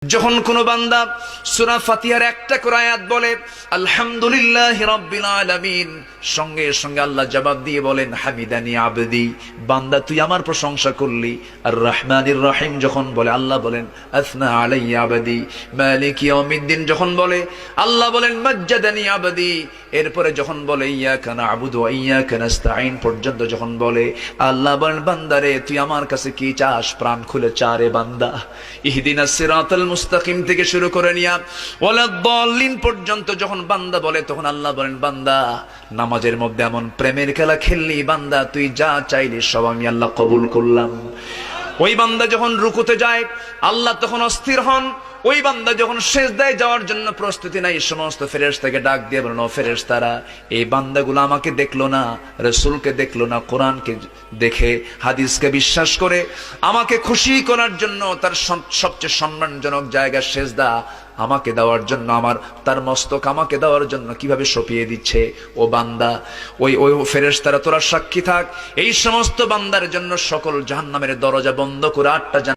যখন কোন বান্দা সূরা ফাতিহার একটা করে আয়াত বলে আলহামদুলিল্লাহি রাব্বিল আলামিন, সঙ্গে সঙ্গে আল্লাহ জবাব দিয়ে বলেন হামিদানি আবদি, বান্দা তুই আমার প্রশংসা করলি। আর রহমানির রহিম যখন বলে আল্লাহ বলেন আসনা আলাইয়া আবদি। মালিক ইয়াউমিদ্দিন যখন বলে আল্লাহ বলেন মাজ্জাদানি আবদি। এরপরে যখন বলে ইয়াকা না'বুদু ওয়া ইয়াকা নাস্তাঈন পর্যন্ত যখন বলে আল্লাহ বলেন বান্দারে তুই আমার কাছে কি চাস, প্রাণ খুলে চারে বান্দা। ইহদিনাস সিরাতাল মুস্তাকিম থেকে শুরু করে নিয়া ওয়ালাদ-দাল্লিন পর্যন্ত যখন বান্দা বলে তখন আল্লাহ বলেন বান্দা নামাজের মধ্যে এমন প্রেমের খেলা খেললি বান্দা, তুই যা চাইলি সব আমি আল্লাহ কবুল করলাম। ওই বান্দা যখন রুকুতে যায় আল্লাহ তখন অস্থির হন। ওই বান্দা যখন সিজদায় যাওয়ার জন্য প্রস্তুতি নাই, সমস্ত ফেরেশতাকে ডাক দিয়ে বলেন ও ফেরেশতারা, এই বান্দাগুলো আমাকে দেখলো না, রাসূলকে দেখলো না, কোরআনকে দেখে হাদিসকে বিশ্বাস করে আমাকে খুশি করার জন্য তার সবচেয়ে সম্মানজনক জায়গা সিজদা আমাকে দেওয়ার জন্য, আমার তার মস্তক আমাকে দেওয়ার জন্য কিভাবে সঁপিয়ে দিচ্ছে। ও বান্দা, ওই ফেরেশতারা তোরা সাক্ষী থাক, এই সমস্ত বান্দার জন্য সকল জাহান্নামের দরজা বন্ধ করে 8টা